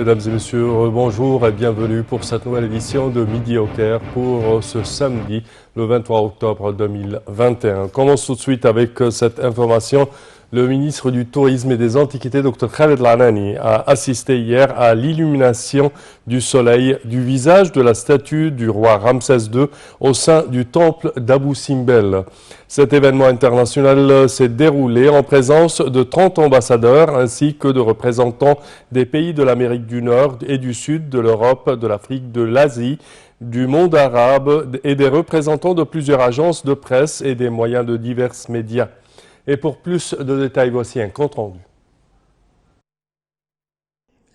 Mesdames et messieurs, bonjour et bienvenue pour cette nouvelle édition de Midi au Caire pour ce samedi, le 23 octobre 2021. On commence tout de suite avec cette information. Le ministre du Tourisme et des Antiquités, Dr Khaled Al-Anani, a assisté hier à l'illumination du soleil du visage de la statue du roi Ramsès II au sein du temple d'Abou Simbel. Cet événement international s'est déroulé en présence de 30 ambassadeurs ainsi que de représentants des pays de l'Amérique du Nord et du Sud, de l'Europe, de l'Afrique, de l'Asie, du monde arabe et des représentants de plusieurs agences de presse et des moyens de divers médias. Et pour plus de détails, voici un compte rendu.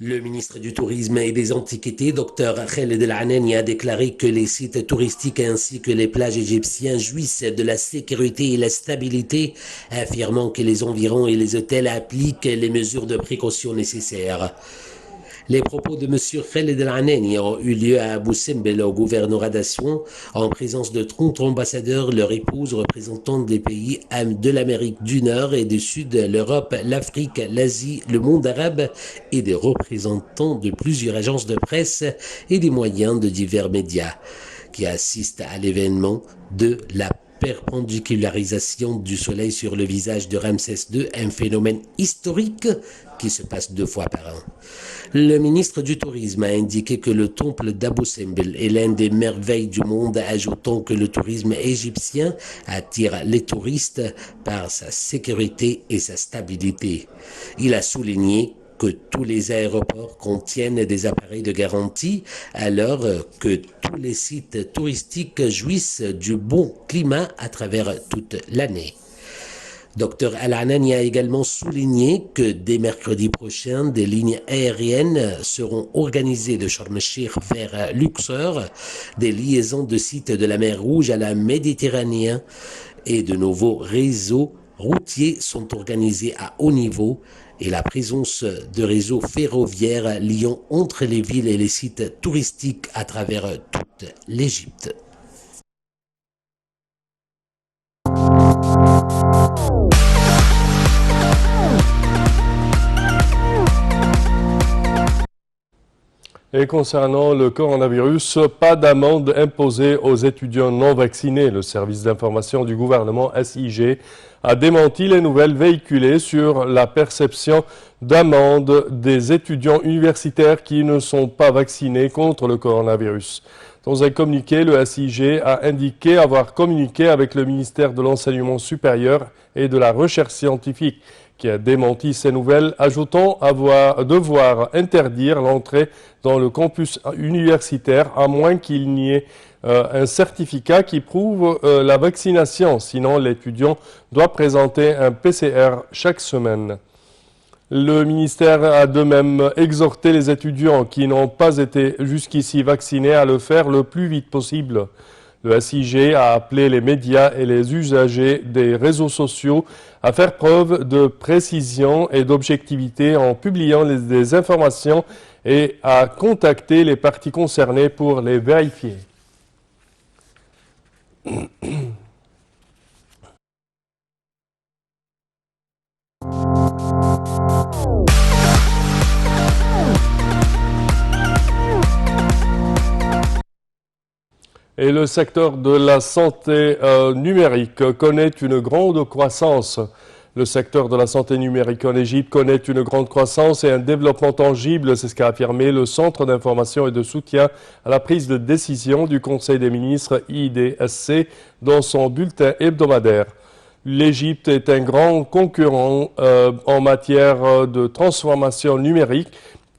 Le ministre du Tourisme et des Antiquités, Dr Khaled Al-Anani, a déclaré que les sites touristiques ainsi que les plages égyptiennes jouissent de la sécurité et la stabilité, affirmant que les environs et les hôtels appliquent les mesures de précaution nécessaires. Les propos de M. Khaled Al-Anani ont eu lieu à Abou Simbel, au gouvernorat d'Assouan, en présence de 30 ambassadeurs, leurs épouses, représentants des pays de l'Amérique du Nord et du Sud, l'Europe, l'Afrique, l'Asie, le monde arabe et des représentants de plusieurs agences de presse et des moyens de divers médias qui assistent à l'événement de la perpendicularisation du soleil sur le visage de Ramsès II, un phénomène historique qui se passe 2 fois par an. Le ministre du Tourisme a indiqué que le temple d'Abou Simbel est l'une des merveilles du monde, ajoutant que le tourisme égyptien attire les touristes par sa sécurité et sa stabilité. Il a souligné que tous les aéroports contiennent des appareils de garantie, alors que tous les sites touristiques jouissent du bon climat à travers toute l'année. Dr Al-Anani a également souligné que dès mercredi prochain, des lignes aériennes seront organisées de Sharm el-Sheikh vers Luxor, des liaisons de sites de la mer Rouge à la Méditerranée et de nouveaux réseaux routiers sont organisés à haut niveau et la présence de réseaux ferroviaires liant entre les villes et les sites touristiques à travers toute l'Égypte. Et concernant le coronavirus, pas d'amende imposée aux étudiants non vaccinés. Le service d'information du gouvernement SIG a démenti les nouvelles véhiculées sur la perception d'amende des étudiants universitaires qui ne sont pas vaccinés contre le coronavirus. Dans un communiqué, le SIG a indiqué avoir communiqué avec le ministère de l'Enseignement supérieur et de la Recherche scientifique, qui a démenti ces nouvelles, ajoutant devoir interdire l'entrée dans le campus universitaire à moins qu'il n'y ait un certificat qui prouve la vaccination. Sinon, l'étudiant doit présenter un PCR chaque semaine. Le ministère a de même exhorté les étudiants qui n'ont pas été jusqu'ici vaccinés à le faire le plus vite possible. Le SIG a appelé les médias et les usagers des réseaux sociaux à faire preuve de précision et d'objectivité en publiant des informations et à contacter les parties concernées pour les vérifier. Et le secteur de la santé numérique connaît une grande croissance. Le secteur de la santé numérique en Égypte connaît une grande croissance et un développement tangible, c'est ce qu'a affirmé le Centre d'information et de soutien à la prise de décision du Conseil des ministres IDSC dans son bulletin hebdomadaire. L'Égypte est un grand concurrent en matière de transformation numérique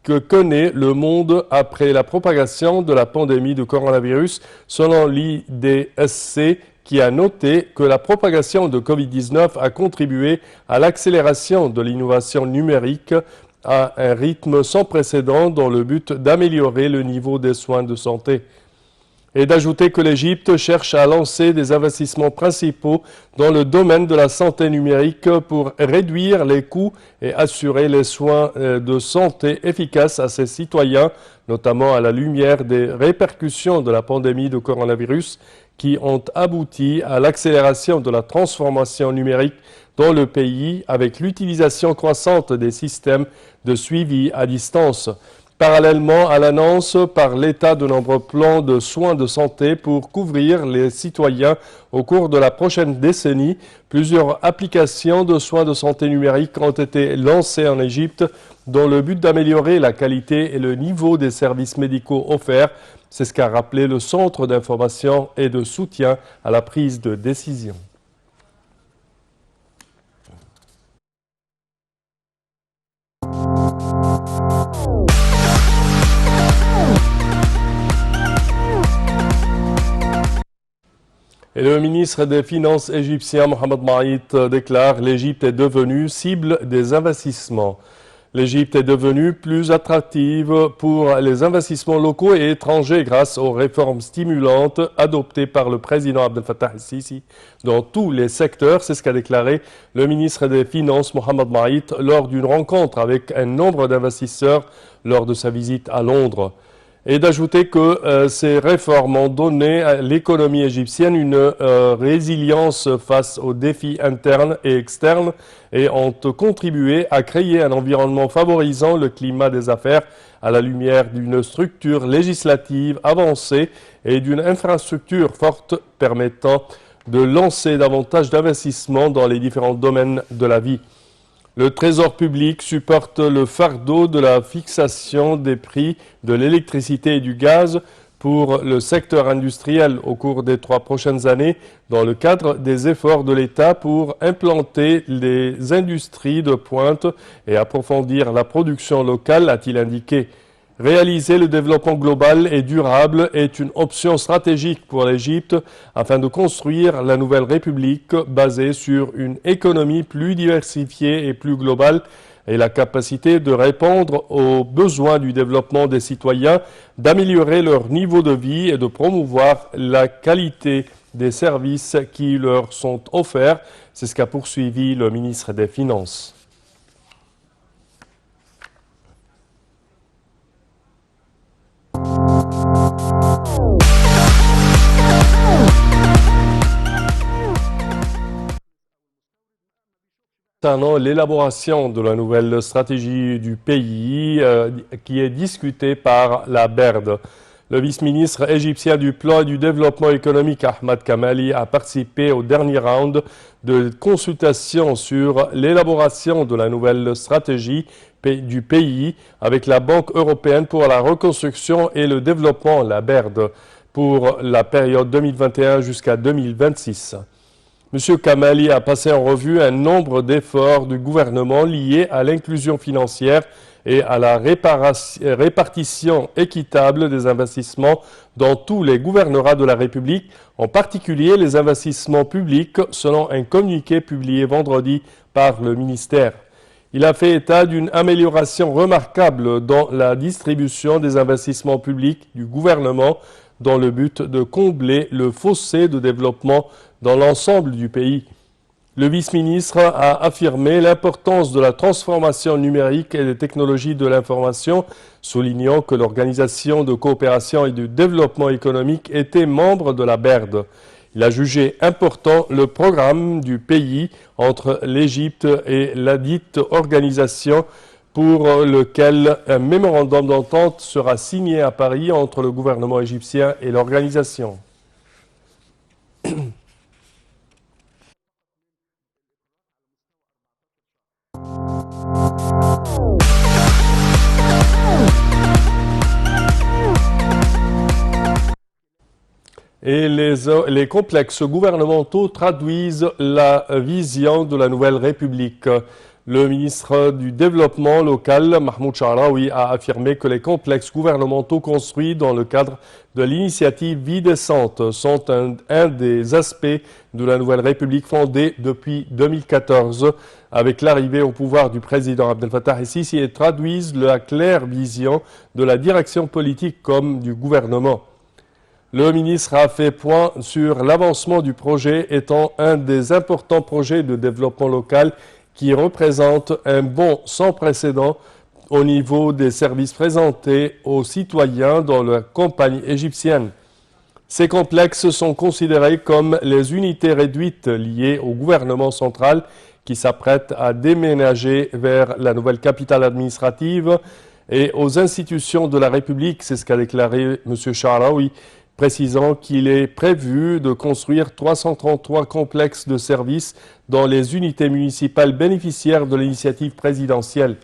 que connaît le monde après la propagation de la pandémie de coronavirus, selon l'IDSC, qui a noté que la propagation de Covid-19 a contribué à l'accélération de l'innovation numérique à un rythme sans précédent dans le but d'améliorer le niveau des soins de santé. Et d'ajouter que l'Égypte cherche à lancer des investissements principaux dans le domaine de la santé numérique pour réduire les coûts et assurer les soins de santé efficaces à ses citoyens, notamment à la lumière des répercussions de la pandémie de coronavirus qui ont abouti à l'accélération de la transformation numérique dans le pays avec l'utilisation croissante des systèmes de suivi à distance. Parallèlement à l'annonce par l'État de nombreux plans de soins de santé pour couvrir les citoyens au cours de la prochaine décennie, plusieurs applications de soins de santé numériques ont été lancées en Égypte dans le but d'améliorer la qualité et le niveau des services médicaux offerts. C'est ce qu'a rappelé le Centre d'information et de soutien à la prise de décision. Et le ministre des Finances égyptien Mohamed Maït déclare: l'Égypte est devenue cible des investissements. L'Égypte est devenue plus attractive pour les investissements locaux et étrangers grâce aux réformes stimulantes adoptées par le président Abdel Fattah el-Sisi dans tous les secteurs. C'est ce qu'a déclaré le ministre des Finances Mohamed Maït lors d'une rencontre avec un nombre d'investisseurs lors de sa visite à Londres. Et d'ajouter que ces réformes ont donné à l'économie égyptienne une résilience face aux défis internes et externes et ont contribué à créer un environnement favorisant le climat des affaires à la lumière d'une structure législative avancée et d'une infrastructure forte permettant de lancer davantage d'investissements dans les différents domaines de la vie. Le Trésor public supporte le fardeau de la fixation des prix de l'électricité et du gaz pour le secteur industriel au cours des 3 prochaines années dans le cadre des efforts de l'État pour implanter les industries de pointe et approfondir la production locale, a-t-il indiqué. Réaliser le développement global et durable est une option stratégique pour l'Égypte afin de construire la nouvelle République basée sur une économie plus diversifiée et plus globale et la capacité de répondre aux besoins du développement des citoyens, d'améliorer leur niveau de vie et de promouvoir la qualité des services qui leur sont offerts. C'est ce qu'a poursuivi le ministre des Finances. Concernant l'élaboration de la nouvelle stratégie du pays qui est discutée par la BERD. Le vice-ministre égyptien du Plan et du Développement économique Ahmad Kamali a participé au dernier round de consultation sur l'élaboration de la nouvelle stratégie du pays avec la Banque européenne pour la reconstruction et le développement, la BERD, pour la période 2021 jusqu'à 2026. M. Kamali a passé en revue un nombre d'efforts du gouvernement liés à l'inclusion financière et à la répartition équitable des investissements dans tous les gouvernorats de la République, en particulier les investissements publics, selon un communiqué publié vendredi par le ministère. Il a fait état d'une amélioration remarquable dans la distribution des investissements publics du gouvernement dans le but de combler le fossé de développement dans l'ensemble du pays. Le vice-ministre a affirmé l'importance de la transformation numérique et des technologies de l'information, soulignant que l'Organisation de coopération et de développement économique était membre de la BERD. Il a jugé important le programme du pays entre l'Égypte et ladite organisation pour lequel un mémorandum d'entente sera signé à Paris entre le gouvernement égyptien et l'organisation. Et les complexes gouvernementaux traduisent la vision de la nouvelle République. Le ministre du Développement local, Mahmoud Sha'raoui, a affirmé que les complexes gouvernementaux construits dans le cadre de l'initiative Vie décente sont un des aspects de la nouvelle République fondée depuis 2014 avec l'arrivée au pouvoir du président Abdel Fattah el-Sisi et traduisent la claire vision de la direction politique comme du gouvernement. Le ministre a fait point sur l'avancement du projet étant un des importants projets de développement local qui représente un bond sans précédent au niveau des services présentés aux citoyens dans la campagne égyptienne. Ces complexes sont considérés comme les unités réduites liées au gouvernement central qui s'apprête à déménager vers la nouvelle capitale administrative et aux institutions de la République. C'est ce qu'a déclaré M. Sha'raoui, précisant qu'il est prévu de construire 333 complexes de services dans les unités municipales bénéficiaires de l'initiative présidentielle.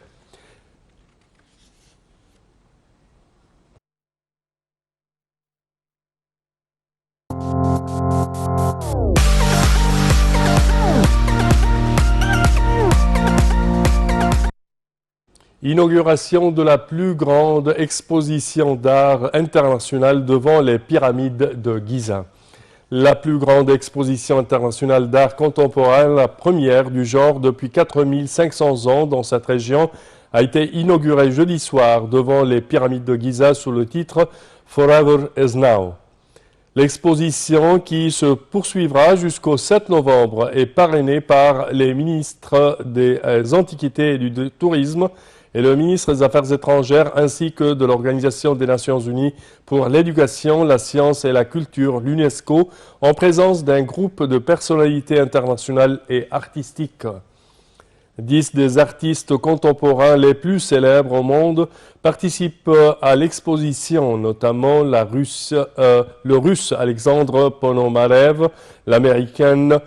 Inauguration de la plus grande exposition d'art internationale devant les pyramides de Gizeh. La plus grande exposition internationale d'art contemporain, la première du genre depuis 4500 ans dans cette région, a été inaugurée jeudi soir devant les pyramides de Gizeh sous le titre « Forever is Now ». L'exposition, qui se poursuivra jusqu'au 7 novembre, est parrainée par les ministres des Antiquités et du Tourisme et le ministre des Affaires étrangères ainsi que de l'Organisation des Nations Unies pour l'éducation, la science et la culture, l'UNESCO, en présence d'un groupe de personnalités internationales et artistiques. 10 des artistes contemporains les plus célèbres au monde participent à l'exposition, notamment le russe Alexandre Ponomarev, l'américaine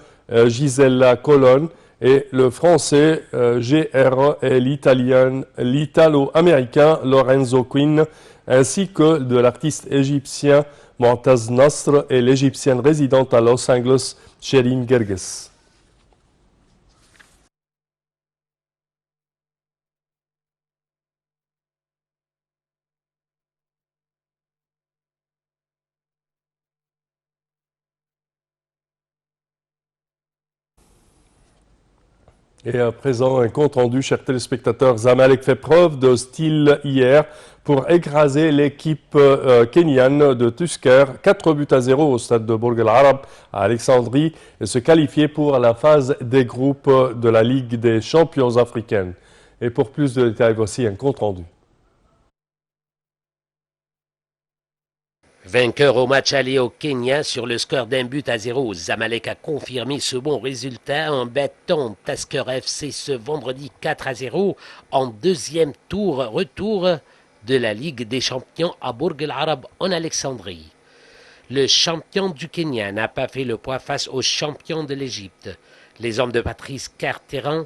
Gisela Colon et le français GR et l'italo-américain Lorenzo Quinn, ainsi que de l'artiste égyptien Montaz Nasr et l'égyptienne résidente à Los Angeles, Sherin Gerges. Et à présent, un compte rendu, chers téléspectateurs. Zamalek fait preuve de style hier pour écraser l'équipe kenyane de Tusker, 4-0 au stade de Bourg El Arab à Alexandrie, et se qualifier pour la phase des groupes de la Ligue des champions africaines. Et pour plus de détails, voici un compte rendu. Vainqueur au match aller au Kenya sur le score d'1-0, Zamalek a confirmé ce bon résultat en battant Tasker FC ce vendredi 4-0 en deuxième tour retour de la Ligue des champions à Bourg El Arab en Alexandrie. Le champion du Kenya n'a pas fait le poids face au champion de l'Égypte. Les hommes de Patrice Carteran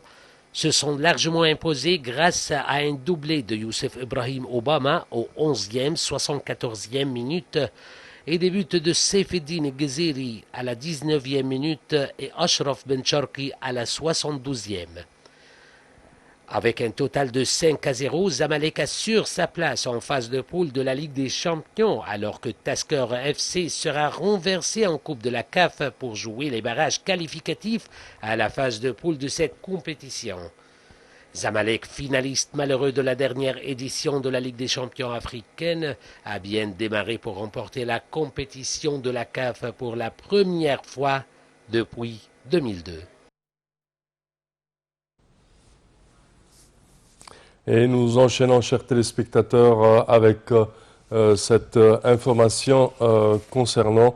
se sont largement imposés grâce à un doublé de Youssef Ibrahim Obama au 11e, 74e minute et des buts de Seyfeddine Gheziri à la 19e minute et Ashraf Bencharki à la 72e. Avec un total de 5-0, Zamalek assure sa place en phase de poule de la Ligue des champions alors que Tasker FC sera renversé en Coupe de la CAF pour jouer les barrages qualificatifs à la phase de poule de cette compétition. Zamalek, finaliste malheureux de la dernière édition de la Ligue des champions africaine, a bien démarré pour remporter la compétition de la CAF pour la première fois depuis 2002. Et nous enchaînons, chers téléspectateurs, avec cette information concernant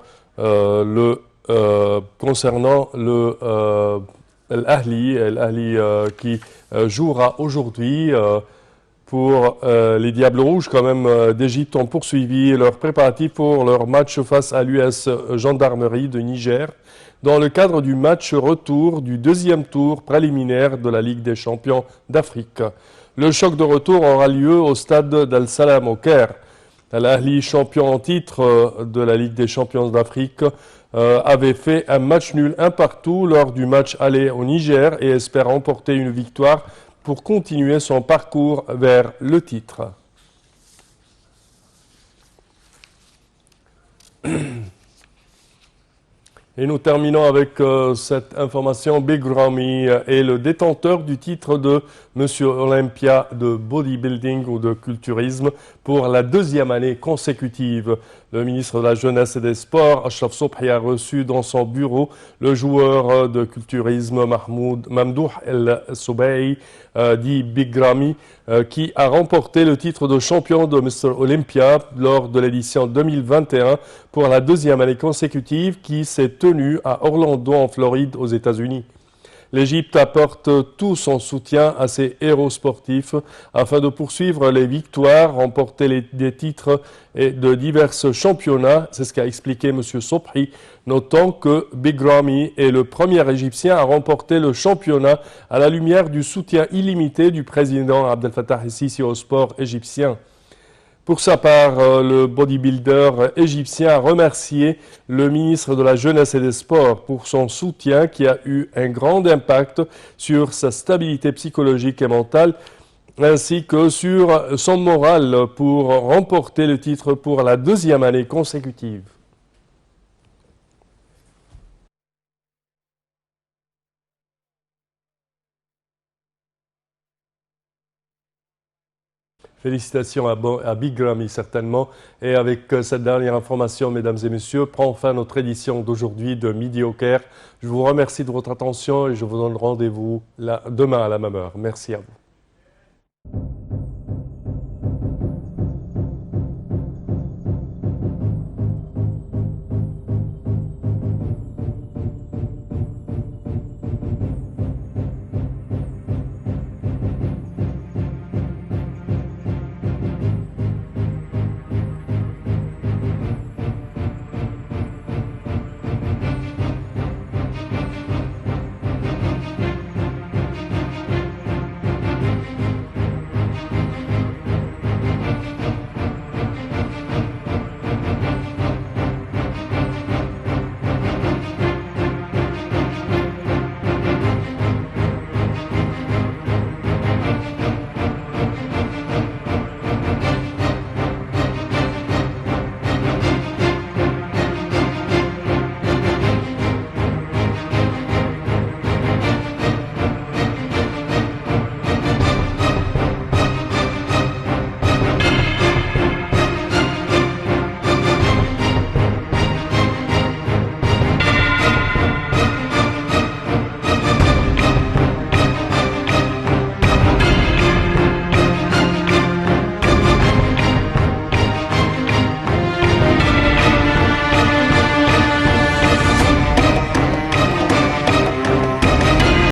l'Ahli qui jouera aujourd'hui pour les Diables Rouges quand même d'Égypte ont poursuivi leurs préparatifs pour leur match face à l'US Gendarmerie de Niger dans le cadre du match retour du deuxième tour préliminaire de la Ligue des champions d'Afrique. Le choc de retour aura lieu au stade d'Al-Salam au Caire. L'Ahli, champion en titre de la Ligue des champions d'Afrique, avait fait un match nul 1-1 lors du match aller au Niger et espère remporter une victoire pour continuer son parcours vers le titre. Et nous terminons avec cette information. Big Ramy est le détenteur du titre de Monsieur Olympia de bodybuilding ou de culturisme pour la deuxième année consécutive. Le ministre de la Jeunesse et des Sports, Achraf Sobhi, a reçu dans son bureau le joueur de culturisme Mamdouh El Soubey, dit Big Ramy, qui a remporté le titre de champion de Mr. Olympia lors de l'édition 2021 pour la deuxième année consécutive qui s'est tenue à Orlando en Floride aux États-Unis. L'Égypte apporte tout son soutien à ses héros sportifs afin de poursuivre les victoires, remporter des titres et de divers championnats. C'est ce qu'a expliqué M. Sobhi, notant que Big Ramy est le premier Égyptien à remporter le championnat à la lumière du soutien illimité du président Abdel Fattah el-Sisi au sport égyptien. Pour sa part, le bodybuilder égyptien a remercié le ministre de la Jeunesse et des Sports pour son soutien qui a eu un grand impact sur sa stabilité psychologique et mentale, ainsi que sur son moral pour remporter le titre pour la deuxième année consécutive. Félicitations à Big Ramy certainement. Et avec cette dernière information, mesdames et messieurs, prend fin notre édition d'aujourd'hui de Midi au Caire. Je vous remercie de votre attention et je vous donne rendez-vous demain à la même heure. Merci à vous.